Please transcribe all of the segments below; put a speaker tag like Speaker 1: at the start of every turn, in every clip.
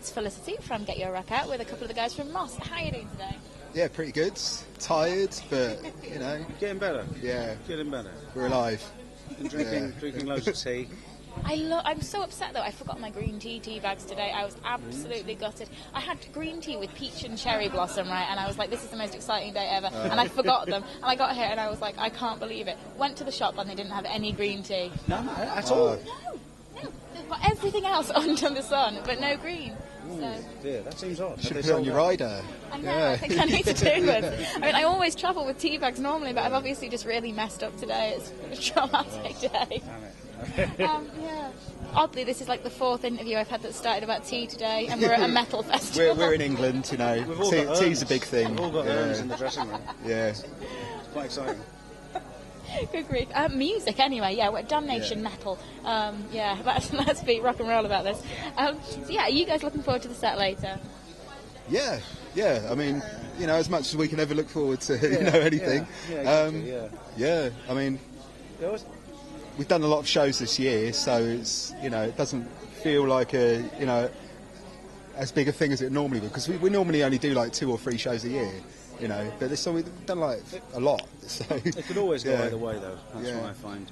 Speaker 1: it's Felicity from Get Your Rock Out with a couple of the guys from Moss. How are you doing today?
Speaker 2: Yeah, pretty good. Tired, but, you know.
Speaker 3: Getting better.
Speaker 2: Yeah.
Speaker 3: Getting better.
Speaker 2: We're alive.
Speaker 3: And drinking loads of tea.
Speaker 1: I'm so upset though, I forgot my green tea bags today. I was absolutely gutted. I had green tea with peach and cherry blossom, right, and I was like, this is the most exciting day ever, and I forgot them, and I got here and I was like, I can't believe it. Went to the shop and they didn't have any green tea.
Speaker 3: No, at all?
Speaker 1: No, they've got everything else under the sun, but no green. So.
Speaker 3: Dear, that seems odd.
Speaker 2: Should put it on your rider.
Speaker 1: I know, I think I need to do it. I mean, I always travel with tea bags normally, but I've obviously just really messed up today. It's a traumatic day. Yeah. Oddly, this is like the 4th interview I've had that started about tea today, and we're at a metal festival.
Speaker 2: We're in England, you know. Tea's a big thing.
Speaker 3: We've all got urns in the dressing room.
Speaker 2: Yeah.
Speaker 3: It's quite exciting.
Speaker 1: Good grief. Music, anyway. Yeah, we're Damnation metal. Yeah, let's be rock and roll about this. So yeah, are you guys looking forward to the set later?
Speaker 2: Yeah. I mean, you know, as much as we can ever look forward to, you know, anything. Yeah. I mean, we've done a lot of shows this year, so it's, you know, it doesn't feel like as big a thing as it normally would, because we normally only do like 2 or 3 shows a year, you know, but this time we've done like a lot. So
Speaker 3: it could always go either way, though. That's what I find.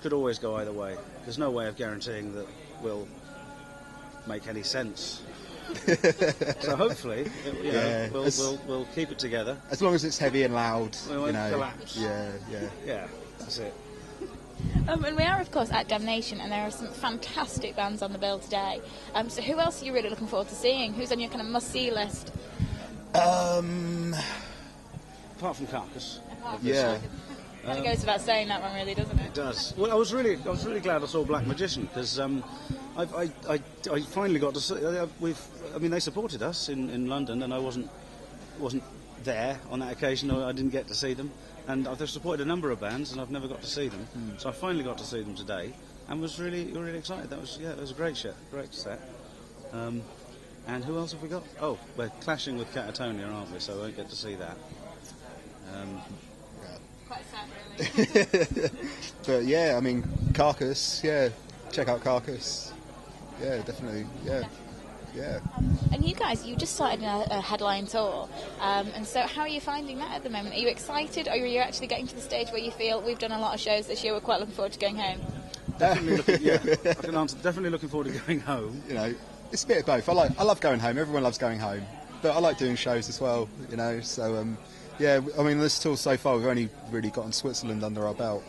Speaker 3: Could always go either way. There's no way of guaranteeing that we'll make any sense. So hopefully, we'll keep it together.
Speaker 2: As long as it's heavy and loud,
Speaker 3: we won't collapse.
Speaker 2: Yeah,
Speaker 3: that's it.
Speaker 1: And we are, of course, at Damnation, and there are some fantastic bands on the bill today. So who else are you really looking forward to seeing? Who's on your kind of must-see list?
Speaker 3: Apart from Carcass.
Speaker 2: Yeah.
Speaker 1: It goes without saying that one, really, doesn't it?
Speaker 3: It does. Well, I was really glad I saw Black Magician, because I finally got to see. They supported us in London, and I wasn't there on that occasion. I didn't get to see them, and I've supported a number of bands, and I've never got to see them. So I finally got to see them today, and was really excited. It was a great set. And who else have we got? Oh, we're clashing with Catatonia, aren't we? So I won't get to see that.
Speaker 1: Quite sad, really.
Speaker 2: But yeah, I mean, Carcass. Yeah, check out Carcass. Yeah, definitely. Yeah.
Speaker 1: And you guys, you just started a headline tour, and so how are you finding that at the moment? Are you excited, or are you actually getting to the stage where you feel we've done a lot of shows this year, we're quite looking forward to going home?
Speaker 3: Definitely I can answer. Definitely looking forward to going home.
Speaker 2: You know, it's a bit of both. I love going home. Everyone loves going home, but I like doing shows as well. You know, so yeah. I mean, this tour so far, we've only really gotten Switzerland under our belt.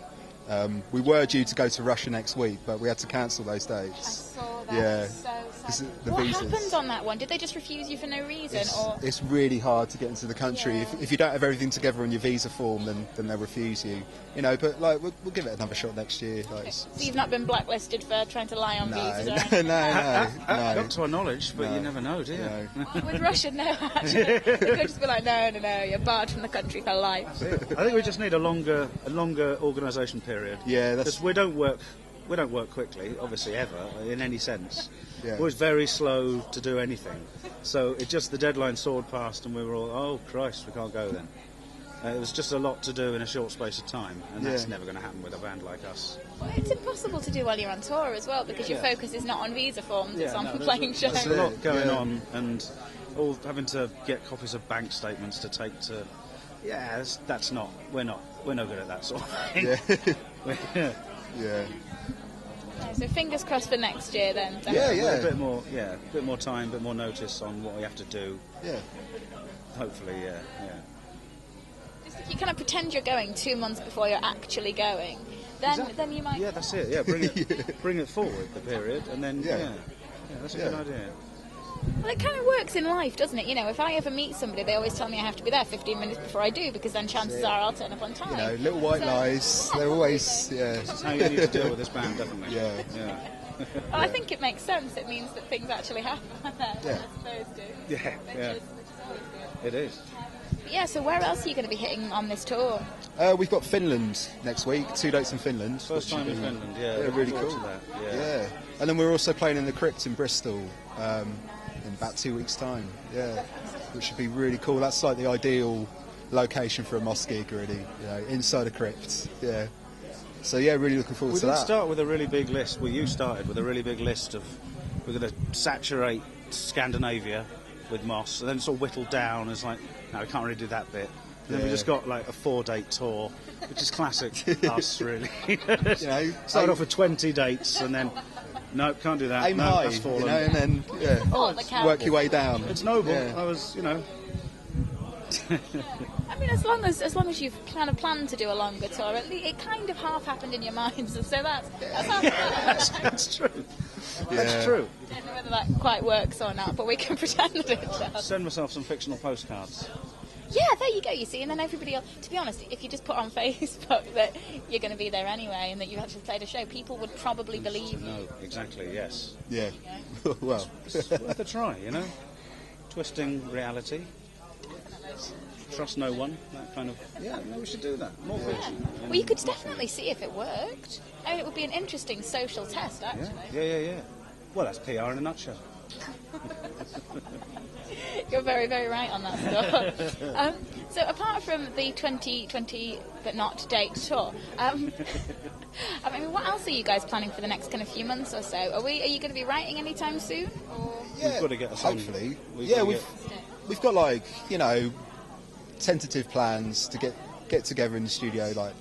Speaker 2: We were due to go to Russia next week, but we had to cancel those dates.
Speaker 1: I saw that.
Speaker 2: Yeah.
Speaker 1: So sad.
Speaker 2: The
Speaker 1: What
Speaker 2: visas.
Speaker 1: happened on that one? Did they just refuse you for no reason?
Speaker 2: It's really hard to get into the country.
Speaker 1: Yeah.
Speaker 2: If you don't have everything together on your visa form, then they'll refuse you. You know, but like we'll give it another shot next year. Like,
Speaker 1: So you've not been blacklisted for trying to lie on visas or
Speaker 2: no,
Speaker 1: anything?
Speaker 3: Not to our knowledge, but you never know, do you?
Speaker 2: No.
Speaker 1: With Russia, no, actually. They could just be like, no, you're barred from the country for life.
Speaker 3: I think we just need a longer organisation period.
Speaker 2: Yeah,
Speaker 3: because we don't work quickly, obviously, ever in any sense.
Speaker 2: Yeah.
Speaker 3: We're always very slow to do anything. So it just the deadline soared past, and we were all, oh Christ, we can't go then. It was just a lot to do in a short space of time, and that's never going to happen with a band like us.
Speaker 1: Well, it's impossible to do while you're on tour as well, because your focus is not on visa forms, it's on playing shows.
Speaker 3: There's a lot going on, and all having to get copies of bank statements to take to. Yeah, that's not. We're no good at that sort of thing.
Speaker 2: Yeah.
Speaker 1: So fingers crossed for next year then.
Speaker 2: Yeah.
Speaker 3: A bit more time, a bit more notice on what we have to do.
Speaker 2: Yeah.
Speaker 3: Hopefully, yeah.
Speaker 1: Just if you kind of pretend you're going 2 months before you're actually going, then you might.
Speaker 3: Yeah, that's it. Yeah, bring it forward the period, and then that's a good idea.
Speaker 1: Well, it kind of works in life, doesn't it? You know, if I ever meet somebody, they always tell me I have to be there 15 minutes before I do, because then chances are I'll turn up on time.
Speaker 2: You know, little white lies. They're always
Speaker 3: That's how you need to deal with this band, definitely.
Speaker 2: Yeah.
Speaker 1: Well, I think it makes sense. It means that things actually happen as opposed to.
Speaker 3: Yeah.
Speaker 1: Which is always good.
Speaker 3: It is.
Speaker 1: Yeah, so where else are you going to be hitting on this tour?
Speaker 2: We've got Finland next week, 2 dates in Finland.
Speaker 3: First time in Finland, yeah.
Speaker 2: Really cool. Yeah. And then we're also playing in the Crypt in Bristol in about 2 weeks' time. Yeah, which should be really cool. That's like the ideal location for a Moss gig, really. You know, inside a crypt. Yeah. So yeah, really looking forward to that.
Speaker 3: We did start with a really big list. Well, you started with a really big list of we're going to saturate Scandinavia with Moss, and then sort of whittled down. It's like, no, we can't really do that bit. And then we just got like a 4-date tour, which is classic us, really. Started off with 20 dates, and then no, can't do that.
Speaker 2: Aim
Speaker 3: no,
Speaker 2: high,
Speaker 3: that's fallen.
Speaker 2: and then work your way down.
Speaker 3: It's noble.
Speaker 2: Yeah.
Speaker 3: I was,
Speaker 1: I mean, as long as you've kind of planned to do a longer tour, at least it kind of half happened in your mind. So that's
Speaker 3: that's true. That's true.
Speaker 1: I don't know whether that quite works or not, but we can pretend that it does.
Speaker 3: Send myself some fictional postcards.
Speaker 1: Yeah, there you go, you see, and then everybody else, to be honest, if you just put on Facebook that you're going to be there anyway and that you actually played a show, people would probably believe you.
Speaker 3: No, exactly, yes.
Speaker 2: Yeah. Well,
Speaker 3: it's worth a try, Twisting reality. Trust no one, that kind of... Yeah, no, we should do that. More fiction.
Speaker 1: Well, you could definitely see if it worked. I mean, it would be an interesting social test, actually.
Speaker 3: Yeah. Well, that's PR in a nutshell.
Speaker 1: You're very, very right on that stuff. So apart from the 2020 but not date tour, I mean, what else are you guys planning for the next kind of few months or so? Are you going to be writing anytime soon? Or?
Speaker 2: Yeah,
Speaker 3: we've got to get us
Speaker 2: hopefully.
Speaker 3: on.
Speaker 2: We've got like tentative plans to get together in the studio like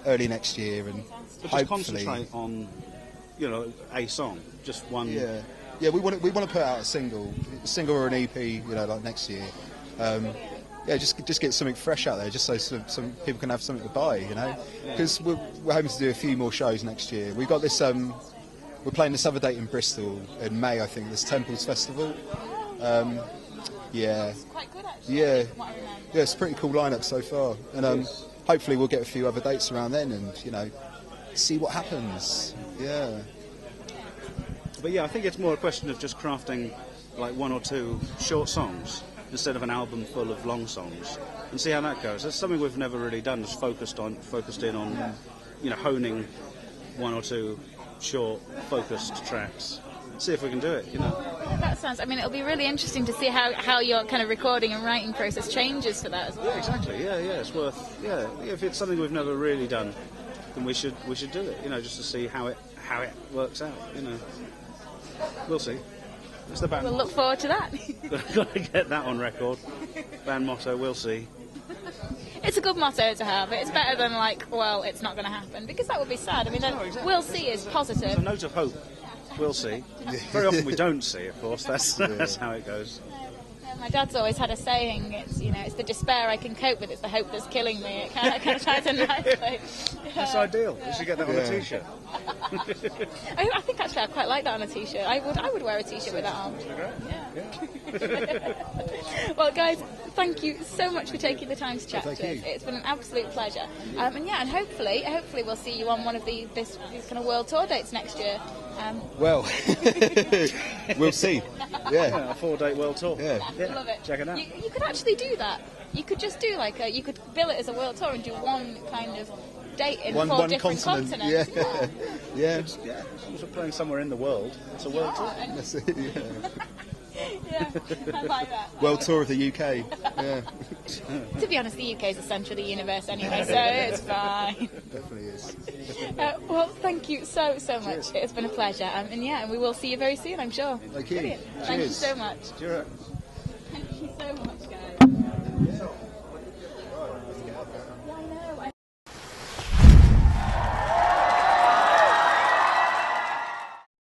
Speaker 2: early next year, and
Speaker 3: but
Speaker 2: hopefully
Speaker 3: just concentrate on a song, just one.
Speaker 2: Yeah, we want to put out a single or an EP, like next year. Just get something fresh out there, just so some people can have something to buy, because we're hoping to do a few more shows next year. We've got this. We're playing this other date in Bristol in May, I think. This Temples Festival. Yeah.
Speaker 1: It's quite good, actually.
Speaker 2: Yeah, it's a pretty cool lineup so far, and hopefully we'll get a few other dates around then, and see what happens. Yeah.
Speaker 3: But yeah, I think it's more a question of just crafting like one or two short songs instead of an album full of long songs, and see how that goes. That's something we've never really done. Is focused in on, honing one or two short, focused tracks. See if we can do it.
Speaker 1: That sounds. I mean, it'll be really interesting to see how your kind of recording and writing process changes for that as well.
Speaker 3: Yeah, exactly. Yeah, it's worth. Yeah, if it's something we've never really done, then we should do it. Just to see how it works out. We'll see. It's the band.
Speaker 1: We'll look forward to that.
Speaker 3: Got to get that on record. Band motto. We'll see.
Speaker 1: It's a good motto to have. It's better than it's not going to happen, because that would be sad. I mean,
Speaker 3: exactly.
Speaker 1: We'll see is positive.
Speaker 3: It's a note of hope. We'll see. Very often we don't see, of course. That's how it goes.
Speaker 1: My dad's always had a saying. It's the despair I can cope with. It's the hope that's killing me. It kind of ties in nicely.
Speaker 3: That's ideal. We should get that on a t-shirt.
Speaker 1: I think actually I'd quite like that on a t-shirt. I would wear a t-shirt with that on. Yeah. Well, guys, thank you so much for taking the time to chat to us. It's been an absolute pleasure. And hopefully we'll see you on one of these kind of world tour dates next year.
Speaker 2: Well, we'll see. Yeah,
Speaker 3: a 4-date world tour.
Speaker 2: Yeah.
Speaker 1: Love it.
Speaker 3: Check it out.
Speaker 1: You could actually do that. You could just do you could bill it as a world tour and do one kind of date in four different continents.
Speaker 2: Yeah.
Speaker 3: As long as we're playing somewhere in the world, it's a world tour.
Speaker 2: That's it, yeah.
Speaker 1: Yeah, I like that.
Speaker 2: World tour of the UK. Yeah.
Speaker 1: To be honest, the UK is the centre of the universe anyway, so it's fine.
Speaker 2: Definitely is.
Speaker 1: Well, thank you so much. It's been a pleasure. And we will see you very soon, I'm sure.
Speaker 2: Thank you.
Speaker 1: Brilliant. Thank you so much.
Speaker 3: Cheers.